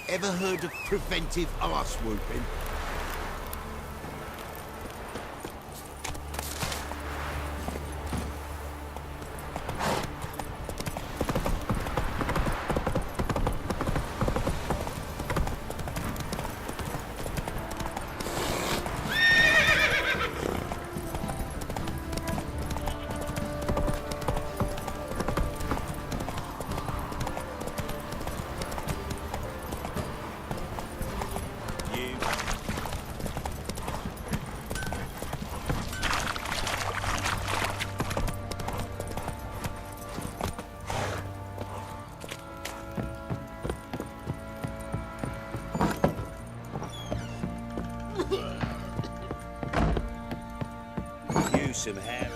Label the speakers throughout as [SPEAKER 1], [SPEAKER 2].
[SPEAKER 1] Ever heard of preventive arse whooping?
[SPEAKER 2] Some hair.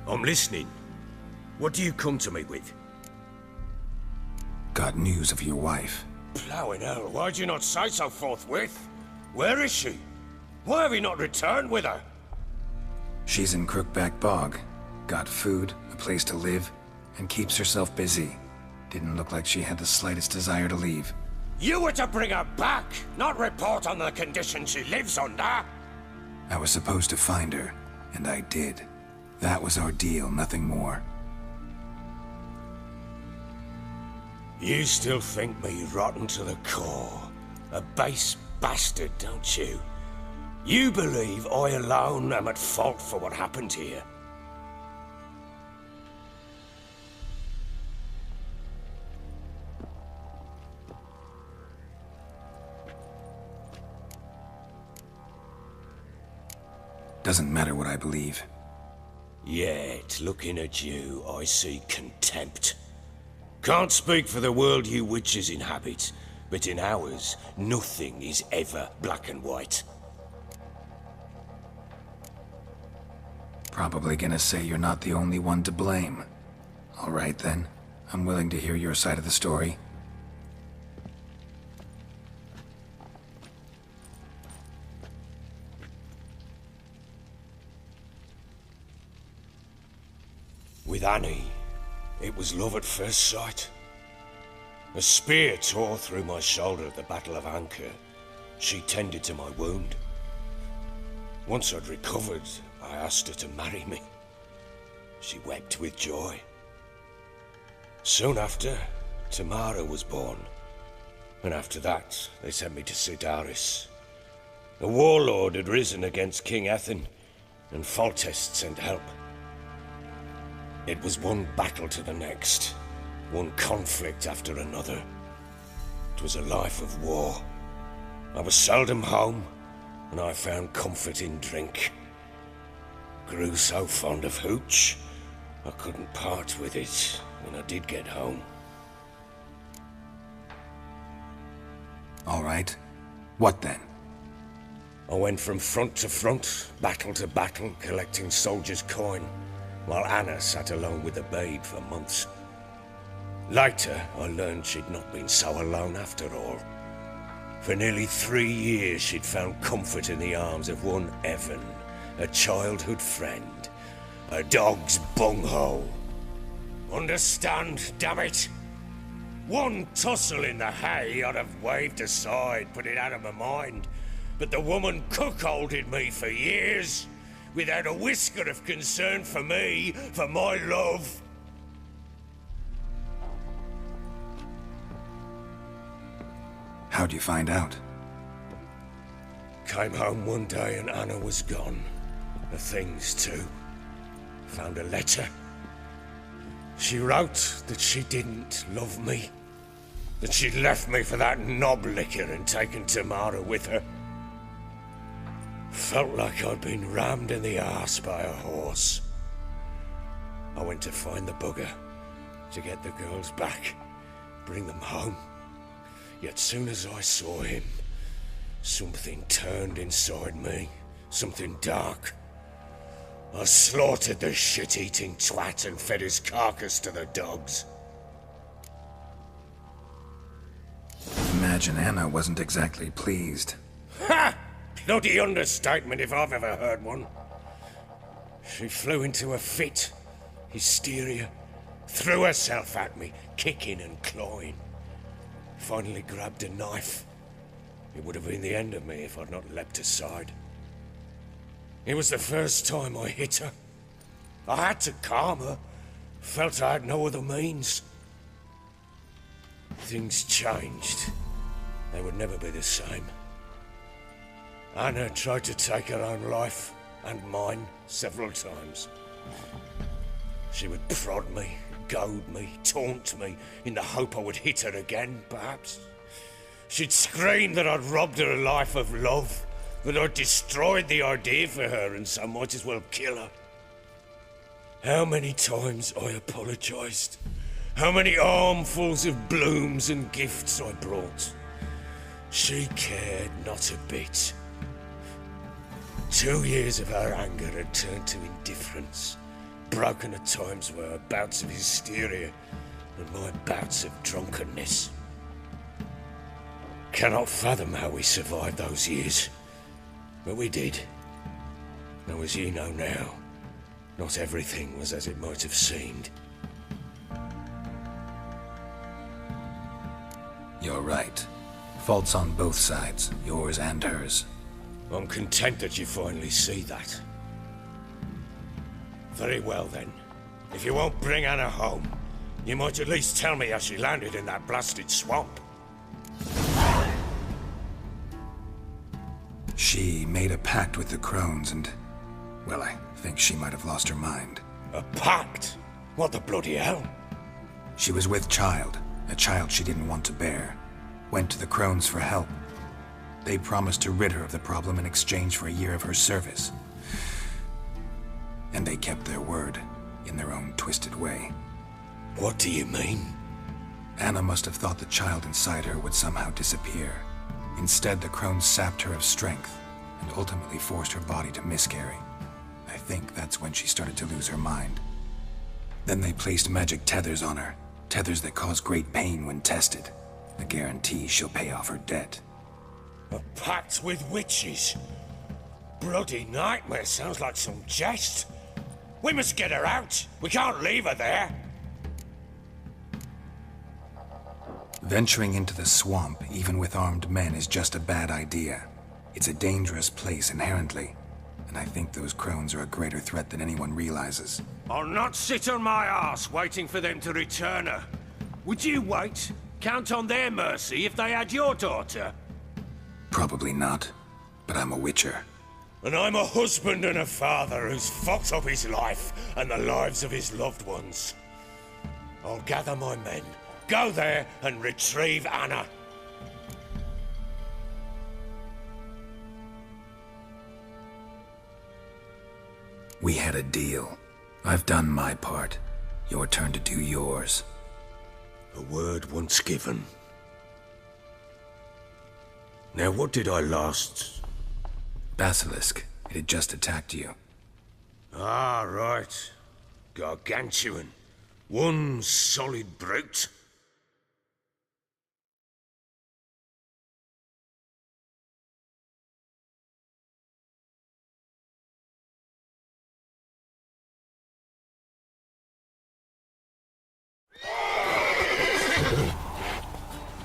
[SPEAKER 3] I'm listening. What do you come to me with?
[SPEAKER 4] Got news of your wife.
[SPEAKER 3] Plowing hell, why'd you not say so forthwith? Where is she? Why have you not returned with her?
[SPEAKER 4] She's in Crookback Bog. Got food, a place to live, and keeps herself busy. Didn't look like she had the slightest desire to leave.
[SPEAKER 3] You were to bring her back, not report on the conditions she lives under.
[SPEAKER 4] I was supposed to find her, and I did. That was our deal, nothing more.
[SPEAKER 3] You still think me rotten to the core. A base bastard, don't you? You believe I alone am at fault for what happened here.
[SPEAKER 4] Doesn't matter what I believe.
[SPEAKER 3] Yet, looking at you, I see contempt. Can't speak for the world you witches inhabit, but in ours, nothing is ever black and white.
[SPEAKER 4] Probably gonna say you're not the only one to blame. All right then, I'm willing to hear your side of the story.
[SPEAKER 3] With Annie, it was love at first sight. A spear tore through my shoulder at the Battle of Anchor. She tended to my wound. Once I'd recovered, I asked her to marry me. She wept with joy. Soon after, Tamara was born. And after that, they sent me to Sidaris. A warlord had risen against King Ethan, and Foltest sent help. It was one battle to the next, one conflict after another. It was a life of war. I was seldom home, and I found comfort in drink. Grew so fond of hooch, I couldn't part with it when I did get home.
[SPEAKER 4] All right. What then?
[SPEAKER 3] I went from front to front, battle to battle, collecting soldiers' coin, while Anna sat alone with the babe for months. Later, I learned she'd not been so alone after all. For nearly 3 years, she'd found comfort in the arms of one Evan, a childhood friend, a dog's bunghole. Understand, damn it? One tussle in the hay I'd have waved aside, put it out of my mind, but the woman cuckolded me for years, without a whisker of concern for me, for my love.
[SPEAKER 4] How'd you find out?
[SPEAKER 3] Came home one day and Anna was gone. The things too. Found a letter. She wrote that she didn't love me. That she'd left me for that knob licker and taken Tamara with her. Felt like I'd been rammed in the arse by a horse. I went to find the bugger, to get the girls back, bring them home. Yet soon as I saw him, something turned inside me, something dark. I slaughtered the shit-eating twat and fed his carcass to the dogs.
[SPEAKER 4] Imagine Anna wasn't exactly pleased.
[SPEAKER 3] Ha! Bloody understatement if I've ever heard one. She flew into a fit. Hysteria. threw herself at me, kicking and clawing. Finally grabbed a knife. It would have been the end of me if I'd not leapt aside. It was the first time I hit her. I had to calm her. Felt I had no other means. Things changed. They would never be the same. Anna tried to take her own life, and mine, several times. She would prod me, goad me, taunt me, in the hope I would hit her again, perhaps. She'd scream that I'd robbed her a life of love, that I'd destroyed the idea for her, and so might as well kill her. How many times I apologized. How many armfuls of blooms and gifts I brought. She cared not a bit. 2 years of her anger had turned to indifference, broken at times by her bouts of hysteria and my bouts of drunkenness. Cannot fathom how we survived those years, but we did. Though as you know now, not everything was as it might have seemed.
[SPEAKER 4] You're right. Faults on both sides, yours and hers.
[SPEAKER 3] I'm content that you finally see that. Very well then. If you won't bring Anna home, you might at least tell me how she landed in that blasted swamp.
[SPEAKER 4] She made a pact with the crones and, well, I think she might have lost her mind.
[SPEAKER 3] A pact? What the bloody hell?
[SPEAKER 4] She was with child, a child she didn't want to bear. Went to the crones for help. They promised to rid her of the problem in exchange for a year of her service. And they kept their word, in their own twisted way.
[SPEAKER 3] What do you mean?
[SPEAKER 4] Anna must have thought the child inside her would somehow disappear. Instead, the crones sapped her of strength, and ultimately forced her body to miscarry. I think that's when she started to lose her mind. Then they placed magic tethers on her, tethers that cause great pain when tested. A guarantee she'll pay off her debt.
[SPEAKER 3] A pact with witches? Bloody nightmare, sounds like some jest. We must get her out. We can't leave her there.
[SPEAKER 4] Venturing into the swamp, even with armed men, is just a bad idea. It's a dangerous place inherently, and I think those crones are a greater threat than anyone realizes.
[SPEAKER 3] I'll not sit on my arse waiting for them to return her. Would you wait? Count on their mercy if they had your daughter?
[SPEAKER 4] Probably not, but I'm a witcher.
[SPEAKER 3] And I'm a husband and a father who's fucked up his life and the lives of his loved ones. I'll gather my men, go there and retrieve Anna.
[SPEAKER 4] We had a deal. I've done my part. Your turn to do yours.
[SPEAKER 3] A word once given. Now what did I last...
[SPEAKER 4] Basilisk. It had just attacked you.
[SPEAKER 3] Ah, right. Gargantuan. One solid brute.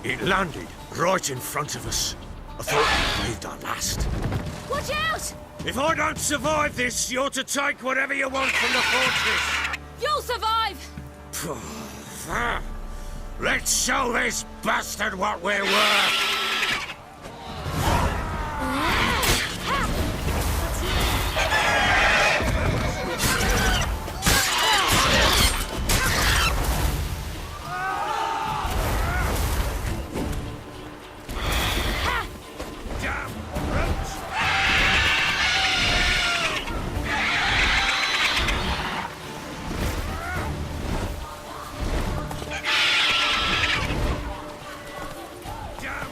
[SPEAKER 3] It landed right in front of us. I thought we breathed our last.
[SPEAKER 5] Watch out!
[SPEAKER 3] If I don't survive this, you're to take whatever you want from the fortress.
[SPEAKER 5] You'll survive!
[SPEAKER 3] Let's show this bastard what we're worth. Damn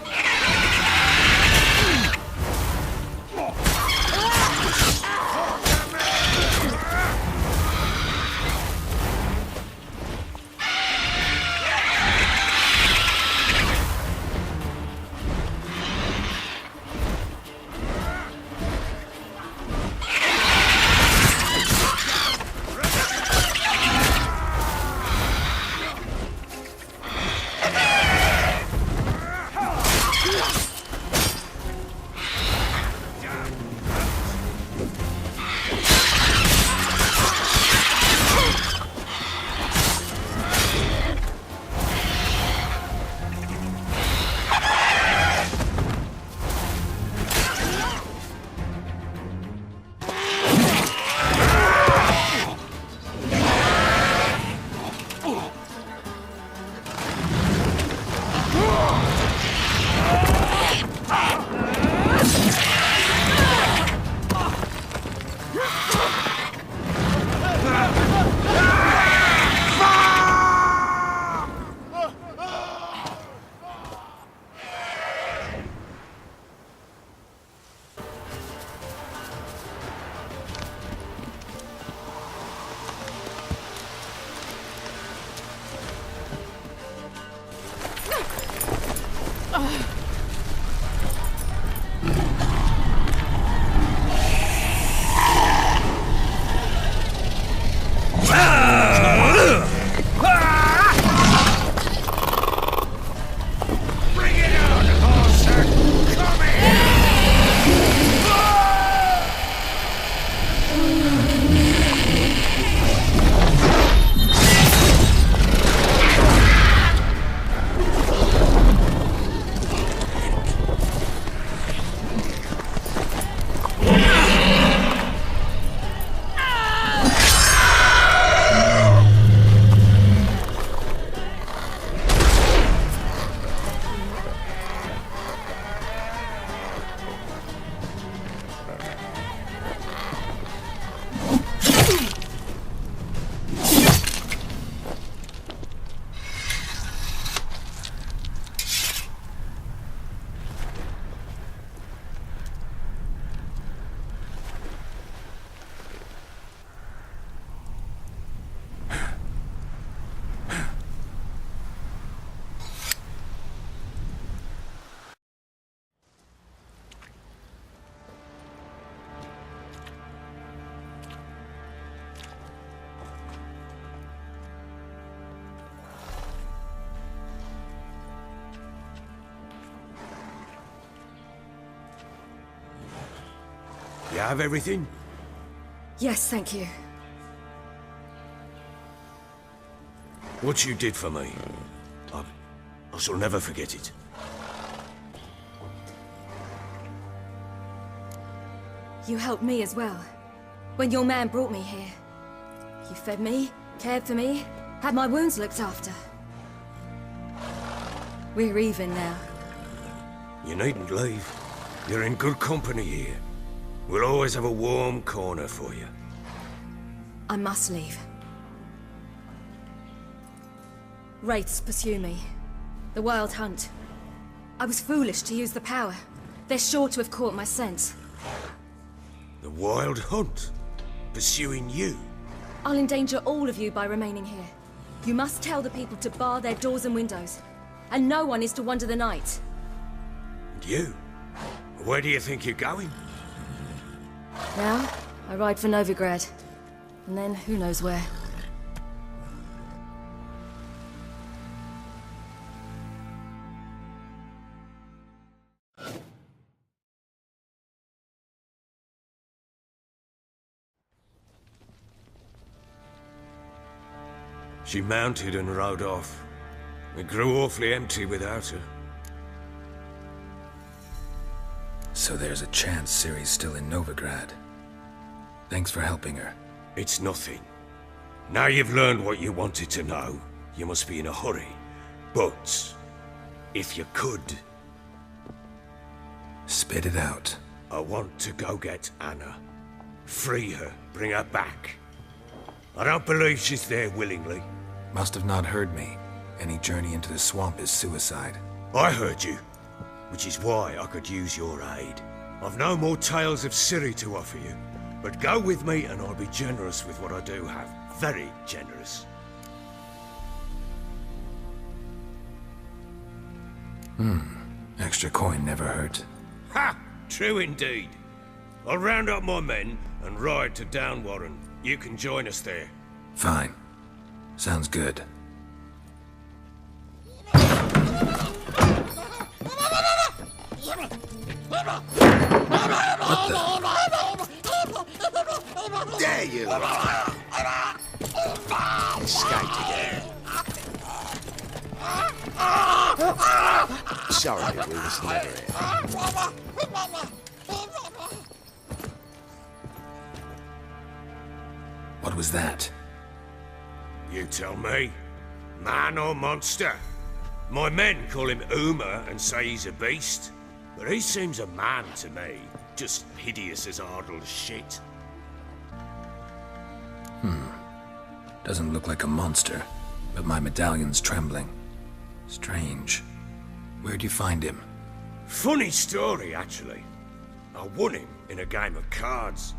[SPEAKER 3] You have everything?
[SPEAKER 5] Yes, thank you.
[SPEAKER 3] What you did for me, I shall never forget it.
[SPEAKER 5] You helped me as well. When your man brought me here. You fed me, cared for me, had my wounds looked after. We're even now.
[SPEAKER 3] You needn't leave. You're in good company here. We'll always have a warm corner for you.
[SPEAKER 5] I must leave. Wraiths pursue me. The Wild Hunt. I was foolish to use the power. They're sure to have caught my scent.
[SPEAKER 3] The Wild Hunt? Pursuing you?
[SPEAKER 5] I'll endanger all of you by remaining here. You must tell the people to bar their doors and windows. And no one is to wander the night.
[SPEAKER 3] And you? Where do you think you're going?
[SPEAKER 5] Now, I ride for Novigrad. And then, who knows where.
[SPEAKER 3] She mounted and rode off. It grew awfully empty without her.
[SPEAKER 4] So there's a chance Ciri's still in Novigrad. Thanks for helping her.
[SPEAKER 3] It's nothing. Now you've learned what you wanted to know, you must be in a hurry. But, if you could...
[SPEAKER 4] Spit it out.
[SPEAKER 3] I want to go get Anna. Free her, bring her back. I don't believe she's there willingly.
[SPEAKER 4] Must have not heard me. Any journey into the swamp is suicide.
[SPEAKER 3] I heard you, which is why I could use your aid. I've no more tales of Ciri to offer you, but go with me and I'll be generous with what I do have. Very generous.
[SPEAKER 4] Extra coin never hurt.
[SPEAKER 3] Ha! True indeed. I'll round up my men and ride to Downwarren. You can join us there.
[SPEAKER 4] Fine. Sounds good.
[SPEAKER 1] There you are. Escaped again. Sorry, we was never here.
[SPEAKER 4] What was that?
[SPEAKER 3] You tell me. Man or monster? My men call him Uma and say he's a beast. But he seems a man to me. Just hideous as Ardle's shit.
[SPEAKER 4] Doesn't look like a monster, but my medallion's trembling. Strange. Where'd you find him?
[SPEAKER 3] Funny story, actually. I won him in a game of cards.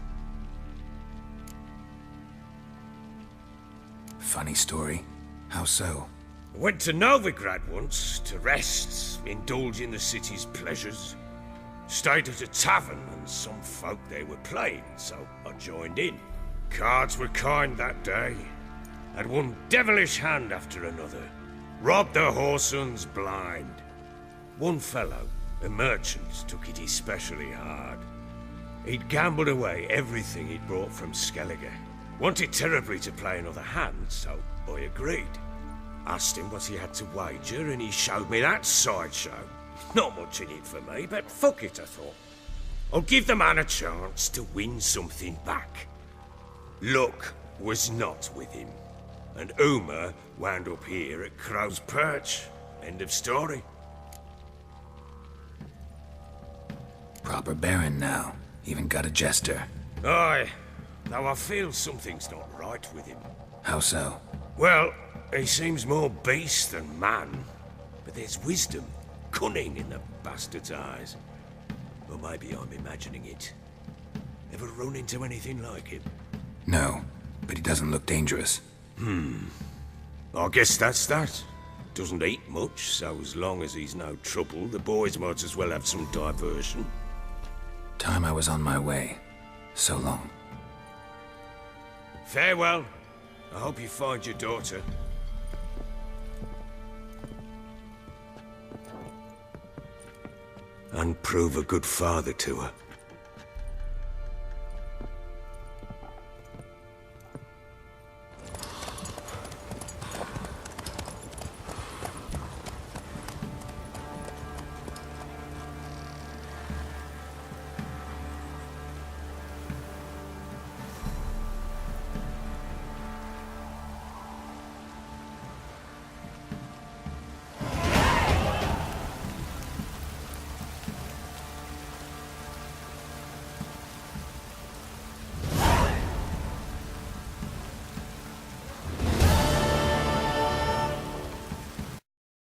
[SPEAKER 4] Funny story. How so?
[SPEAKER 3] I went to Novigrad once to rest, indulge in the city's pleasures. Stayed at a tavern and some folk there were playing, so I joined in. Cards were kind that day. Had one devilish hand after another. Robbed the whoresons blind. One fellow, a merchant, took it especially hard. He'd gambled away everything he'd brought from Skellige. Wanted terribly to play another hand, so I agreed. Asked him what he had to wager, and he showed me that sideshow. Not much in it for me, but fuck it, I thought. I'll give the man a chance to win something back. Luck was not with him, and Uma wound up here at Crow's Perch. End of story.
[SPEAKER 4] Proper baron now. Even got a jester.
[SPEAKER 3] Aye, though I feel something's not right with him.
[SPEAKER 4] How so?
[SPEAKER 3] Well, he seems more beast than man, but there's wisdom, cunning in the bastard's eyes. Or maybe I'm imagining it. Ever run into anything like him?
[SPEAKER 4] No, but he doesn't look dangerous.
[SPEAKER 3] I guess that's that. Doesn't eat much, so as long as he's no trouble, the boys might as well have some diversion.
[SPEAKER 4] Time I was on my way. So long.
[SPEAKER 3] Farewell. I hope you find your daughter. And prove a good father to her.